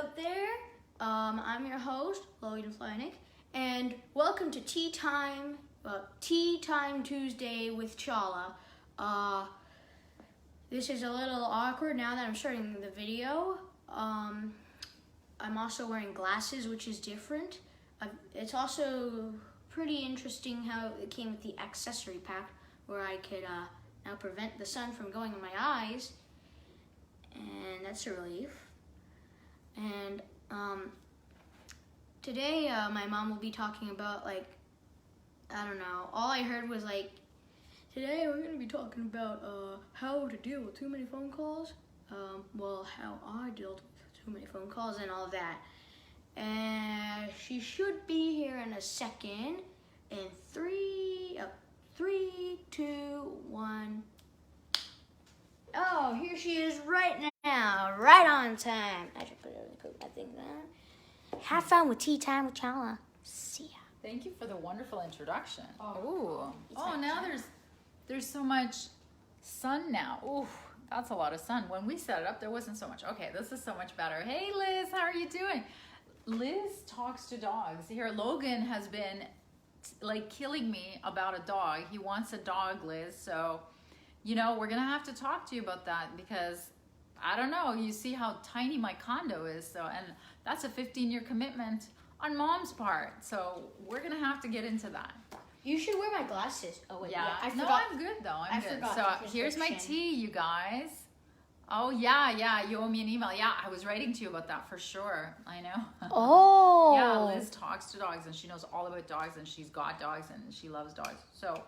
out there. I'm your host, Logan Flanick, and welcome to Tea Time Tuesday with Chala. This is a little awkward now that I'm starting the video. I'm also wearing glasses, which is different. It's also pretty interesting how it came with the accessory pack, where I could now prevent the sun from going in my eyes, and that's a relief. And today my mom will be talking about, I don't know, all I heard was today we're going to be talking about how to deal with too many phone calls, how I dealt with too many phone calls and all of that. And she should be here in a second. In 3, 2, 1. Oh, here she is right now, right on time. I should put that thing down. Have fun with Tea Time with Chala. See ya. Thank you for the wonderful introduction. Oh, Now there's so much sun now. Ooh, that's a lot of sun. When we set it up, there wasn't so much. Okay, this is so much better. Hey, Liz, how are you doing? Liz talks to dogs. Here, Logan has been killing me about a dog. He wants a dog, Liz. So, we're gonna have to talk to you about that, because I don't know. You see how tiny my condo is. So, and that's a 15-year commitment on Mom's part. So we're gonna have to get into that. You should wear my glasses. Oh wait, yeah. I forgot. No, I'm good though. I'm good. So here's my tea, you guys. Oh yeah. You owe me an email. Yeah, I was writing to you about that for sure. I know. Oh. Yeah, Liz talks to dogs and she knows all about dogs and she's got dogs and she loves dogs. So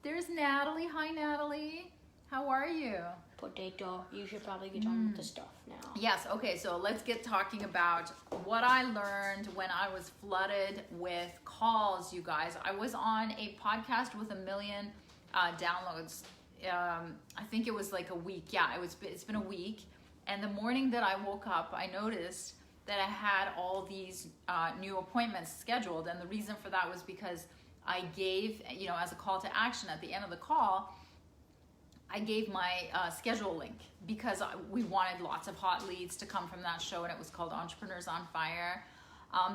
there's Natalie. Hi, Natalie. How are you? Potato. You should probably get on with the stuff now. Yes. Okay. So let's get talking about what I learned when I was flooded with calls, you guys. I was on a podcast with 1 million downloads. I think it was like a week. Yeah, it's been a week. And the morning that I woke up, I noticed that I had all these new appointments scheduled. And the reason for that was because I gave, as a call to action at the end of the call, I gave my schedule link, because we wanted lots of hot leads to come from that show, and it was called Entrepreneurs on Fire.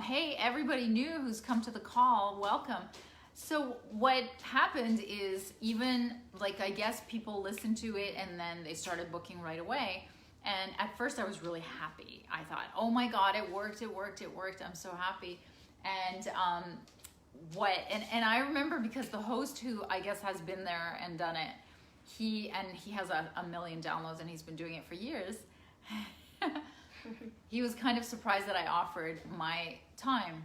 Hey, everybody new who's come to the call, welcome. So what happened is, even I guess people listened to it and then they started booking right away. And at first I was really happy. I thought, oh my God, it worked. I'm so happy. And and I remember, because the host, who I guess has been there and done it, he has 1 million downloads and he's been doing it for years. He was kind of surprised that I offered my time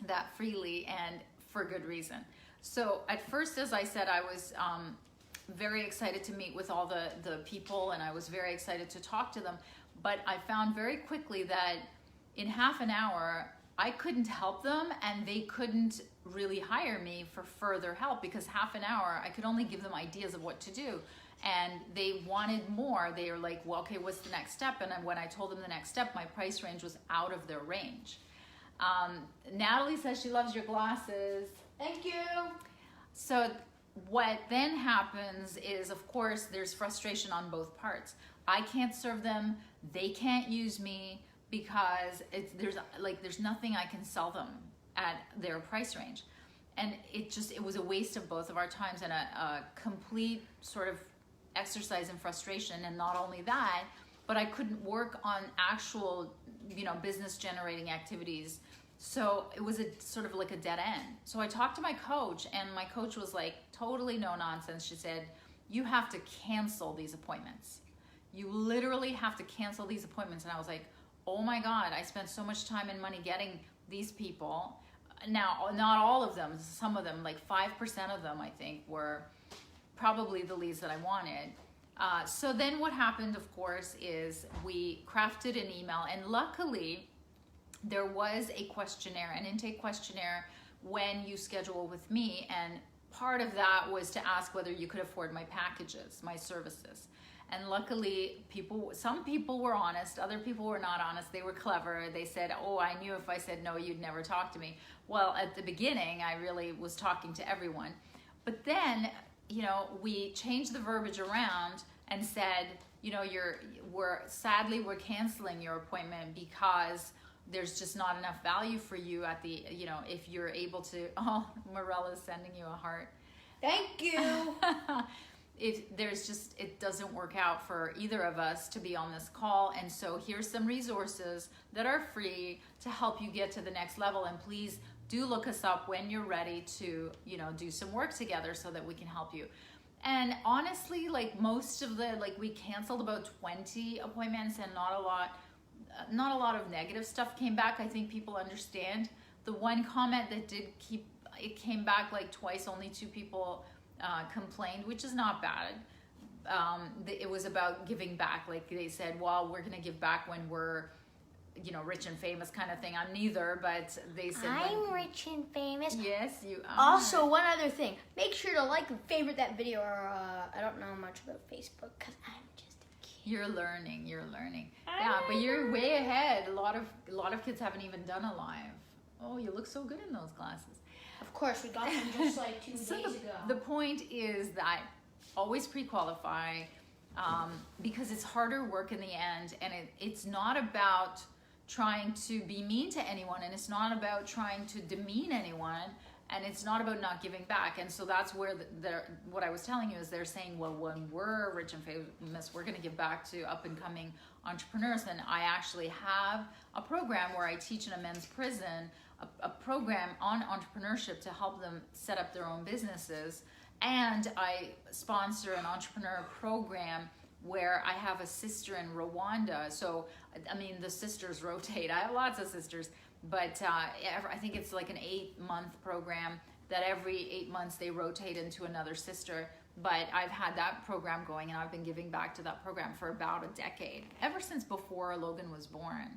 that freely, and for good reason. So at first, as I said, I was very excited to meet with all the people, and I was very excited to talk to them. But I found very quickly that in half an hour, I couldn't help them, and they couldn't really hire me for further help, because half an hour, I could only give them ideas of what to do. And they wanted more. They were like, well, okay, what's the next step? And when I told them the next step, my price range was out of their range. Natalie says she loves your glasses. Thank you. So what then happens is, of course, there's frustration on both parts. I can't serve them. They can't use me, because there's nothing I can sell them at their price range. And it was a waste of both of our times, and a complete sort of exercise in frustration. And not only that, but I couldn't work on actual, business generating activities. So it was a sort of like a dead end. So I talked to my coach, and my coach was like, totally no nonsense. She said, you have to cancel these appointments. You literally have to cancel these appointments. And I was like, oh my God, I spent so much time and money getting these people. Now, not all of them, some of them, 5% of them, I think, were probably the leads that I wanted. So then what happened, of course, is we crafted an email, and luckily there was a questionnaire, an intake questionnaire, when you schedule with me. And part of that was to ask whether you could afford my packages, my services. And luckily, some people were honest, other people were not honest. They were clever. They said, oh, I knew if I said no, you'd never talk to me. Well, at the beginning, I really was talking to everyone. But then, we changed the verbiage around and said, sadly we're canceling your appointment because there's just not enough value for you at the, if you're able to, oh, Morella's sending you a heart. Thank you. If there's just, it doesn't work out for either of us to be on this call. And so here's some resources that are free to help you get to the next level. And please do look us up when you're ready to, do some work together so that we can help you. And honestly, like most of we canceled about 20 appointments and not a lot of negative stuff came back. I think people understand. The one comment that it came back like twice, only 2 people complained, which is not bad. It was about giving back. Like they said, well, we're going to give back when we're, rich and famous kind of thing. I'm neither, but they said. I'm rich and famous. Yes, you are. Also, one other thing. Make sure to like and favorite that video, or I don't know much about Facebook because I'm just a kid. You're learning. Yeah, but you're way ahead. A lot of kids haven't even done a live. Oh, you look so good in those glasses. Of course, we got them just like 2 days ago. The point is that always pre-qualify because it's harder work in the end, and it's not about trying to be mean to anyone, and it's not about trying to demean anyone, and it's not about not giving back. And so that's where what I was telling you is they're saying, well, when we're rich and famous, we're going to give back to up and coming entrepreneurs. And I actually have a program where I teach in a men's prison a program on entrepreneurship to help them set up their own businesses. And I sponsor an entrepreneur program where I have a sister in Rwanda. So, I mean, the sisters rotate. I have lots of sisters, but I think it's like an 8-month program that every 8 months they rotate into another sister. But I've had that program going, and I've been giving back to that program for about a decade, ever since before Logan was born.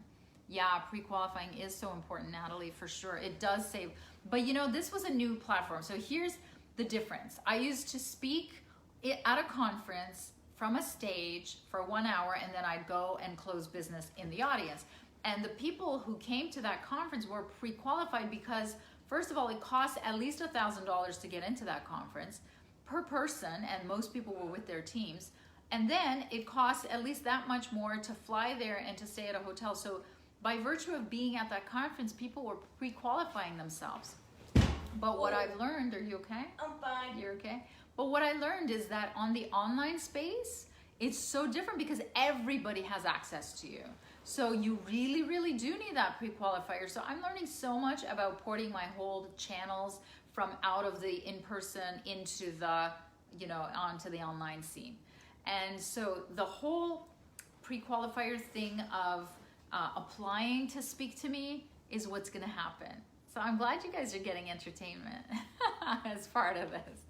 Yeah, pre-qualifying is so important, Natalie, for sure. It does save. But this was a new platform. So here's the difference. I used to speak at a conference from a stage for 1 hour, and then I'd go and close business in the audience. And the people who came to that conference were pre-qualified because, first of all, it costs at least $1,000 to get into that conference per person, and most people were with their teams. And then it costs at least that much more to fly there and to stay at a hotel. So by virtue of being at that conference, people were pre-qualifying themselves. But what I've learned, are you okay? I'm fine. You're okay? But what I learned is that on the online space, it's so different because everybody has access to you. So you really, really do need that pre-qualifier. So I'm learning so much about porting my whole channels from out of the in-person into the, onto the online scene. And so the whole pre-qualifier thing of applying to speak to me is what's going to happen. So I'm glad you guys are getting entertainment as part of this.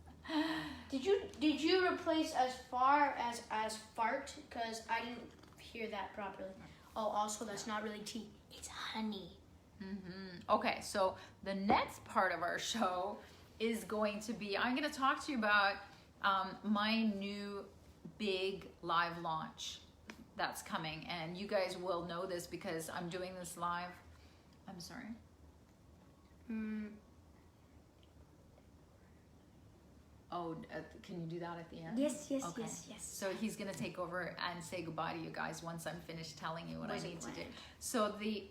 Did you replace as far as fart? Because I didn't hear that properly. Oh, also that's not really tea. It's honey. Okay, so the next part of our show is going to be, I'm going to talk to you about my new big live launch that's coming. And you guys will know this because I'm doing this live. I'm sorry. Oh, can you do that at the end? Yes. Okay. So he's going to take over and say goodbye to you guys once I'm finished telling you what I need to do. So the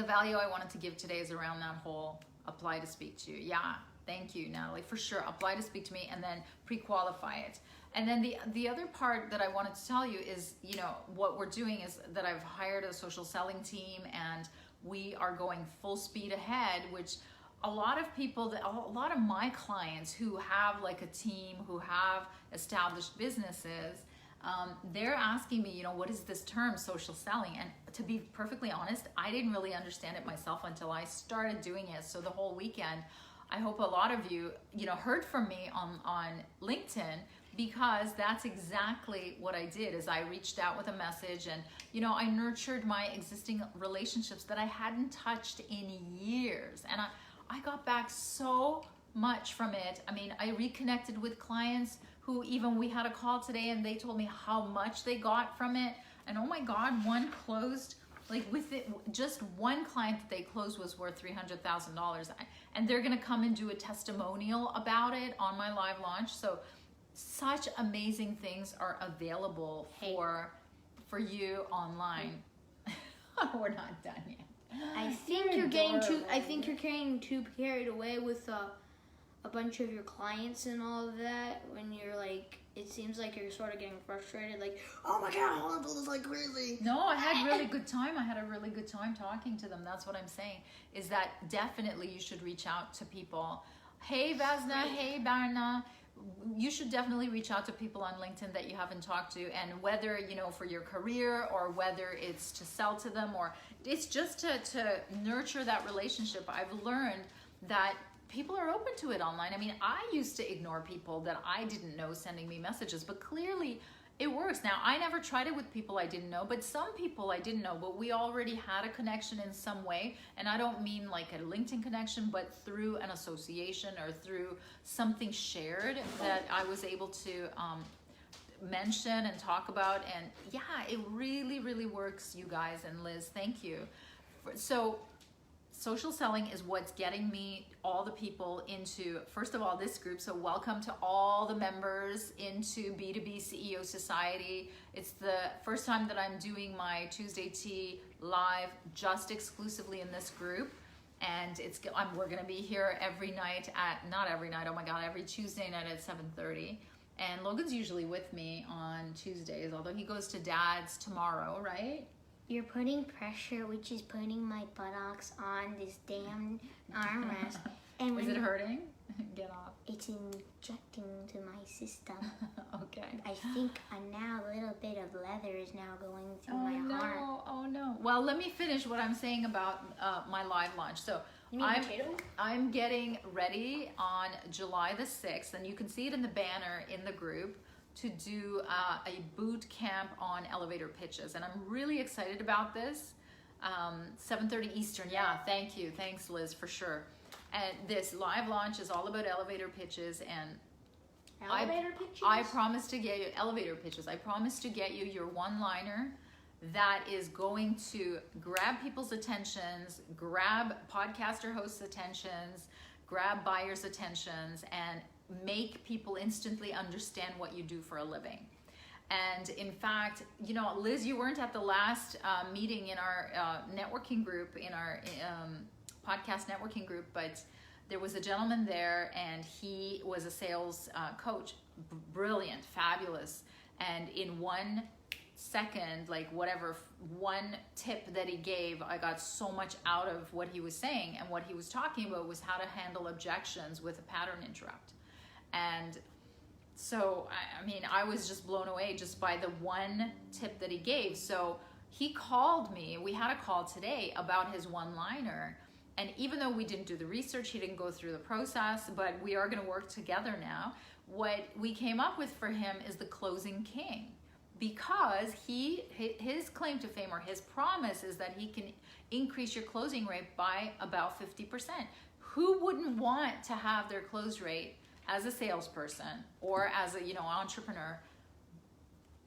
value I wanted to give today is around that whole apply to speak to you. Yeah, thank you, Natalie. For sure, apply to speak to me and then pre-qualify it. And then the other part that I wanted to tell you is, what we're doing is that I've hired a social selling team, and we are going full speed ahead, which a lot of my clients who have like a team, who have established businesses, they're asking me, what is this term, social selling? And to be perfectly honest, I didn't really understand it myself until I started doing it. So the whole weekend, I hope a lot of you, heard from me on LinkedIn, because that's exactly what I did. Is I reached out with a message, and I nurtured my existing relationships that I hadn't touched in years, and I got back so much from it. I mean, I reconnected with clients who we had a call today, and they told me how much they got from it. And oh my God, one closed, just one client that they closed was worth $300,000. And they're gonna come and do a testimonial about it on my live launch. So such amazing things are available for you online. We're not done yet. I think you're getting too. I think you're getting too carried away with a bunch of your clients and all of that. When you're like, it seems like you're sort of getting frustrated. Like, oh my god, I want to do this like crazy. No, I had really good time. I had a really good time talking to them. That's what I'm saying. Is that definitely you should reach out to people. Hey Vasna, hey Barna. You should definitely reach out to people on LinkedIn that you haven't talked to, and whether, you know, for your career or whether it's to sell to them or it's just to nurture that relationship. I've learned that people are open to it online. I mean, I used to ignore people that I didn't know sending me messages, but clearly it works. Now, I never tried it with people I didn't know, but some people I didn't know, but we already had a connection in some way. And I don't mean like a LinkedIn connection, but through an association or through something shared that I was able to mention and talk about. And yeah, it really, really works, you guys. And Liz, thank you. So social selling is what's getting me all the people into, first of all, this group. So welcome to all the members into B2B CEO Society. It's the first time that I'm doing my Tuesday Tea live just exclusively in this group. And we're going to be here every night not every night, oh my God, every Tuesday night at 7:30. And Logan's usually with me on Tuesdays, although he goes to Dad's tomorrow, right? You're putting pressure, which is putting my buttocks on this damn armrest. And Is it hurting? Get off. It's injecting to my system. Okay. I think now a little bit of leather is now going through my heart. Oh no. Well, let me finish what I'm saying about my live launch. So You mean potato? I'm getting ready on July the 6th, and you can see it in the banner in the group, to do a boot camp on elevator pitches. And I'm really excited about this. 7:30 Eastern. Yeah, thank you. Thanks, Liz, for sure. And this live launch is all about elevator pitches. And Elevator pitches? I promise to get you elevator pitches. I promise to get you your one-liner that is going to grab people's attentions, grab podcaster hosts' attentions, grab buyers' attentions, and make people instantly understand what you do for a living. And in fact, you know, Liz, you weren't at the last meeting in our networking group, in our podcast networking group, but there was a gentleman there, and he was a sales coach, brilliant, fabulous. And in 1 second, like whatever, one tip that he gave, I got so much out of what he was saying. And what he was talking about was how to handle objections with a pattern interrupt. And so, I mean, I was just blown away just by the one tip that he gave. So he called me, we had a call today about his one-liner. And even though we didn't do the research, he didn't go through the process, but we are gonna work together now. What we came up with for him is the closing king. Because his claim to fame, or his promise, is that he can increase your closing rate by about 50%. Who wouldn't want to have their close rate as a salesperson or as a entrepreneur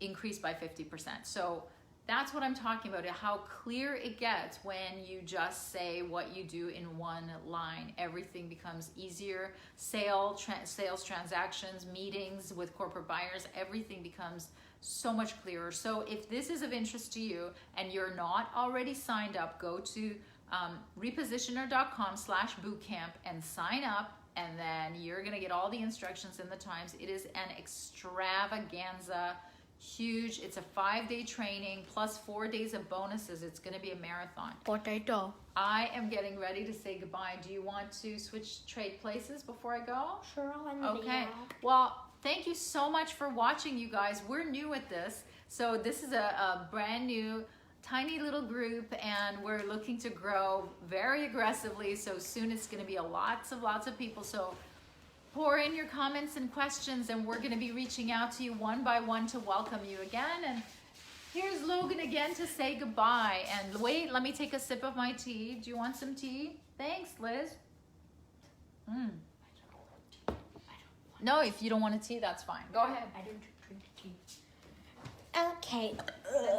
increased by 50%? So that's what I'm talking about, how clear it gets when you just say what you do in one line. Everything becomes easier. Sales transactions, meetings with corporate buyers, everything becomes so much clearer. So if this is of interest to you and you're not already signed up, go to repositioner.com/bootcamp and sign up, and then you're gonna get all the instructions in the times. It is an extravaganza, huge. It's a 5-day training plus 4 days of bonuses. It's gonna be a marathon. Potato. I am getting ready to say goodbye. Do you want to trade places before I go? Sure, I'll end the Okay. video. Well, thank you so much for watching, you guys. We're new at this. So this is a brand new, tiny little group, and we're looking to grow very aggressively. So soon it's going to be lots of people. So pour in your comments and questions, and we're going to be reaching out to you one by one to welcome you again. And here's Logan again to say goodbye. And wait, let me take a sip of my tea. Do you want some tea? Thanks, Liz. No, if you don't want a tea, that's fine. Go ahead. I don't drink tea. Okay.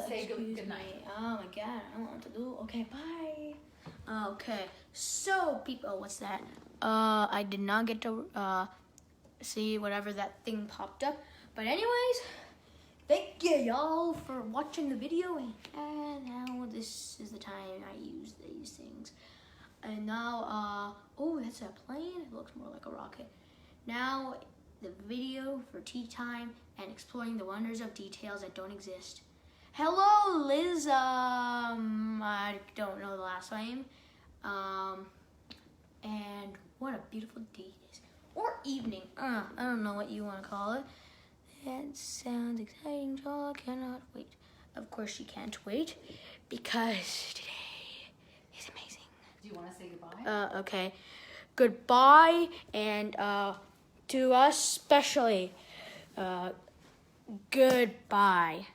Say good night. Oh my god, I don't know what to do. Okay, bye. Okay, so people, what's that? I did not get to see whatever that thing popped up. But anyways, thank you y'all for watching the video. And now this is the time I use these things. And now, oh, that's a plane. It looks more like a rocket. Now, the video for tea time and exploring the wonders of details that don't exist. Hello, Liz. I don't know the last name. And what a beautiful day it is. Or evening. I don't know what you want to call it. That sounds exciting. Chala cannot wait. Of course she can't wait because today is amazing. Do you want to say goodbye? Okay. Goodbye, and to us especially, goodbye.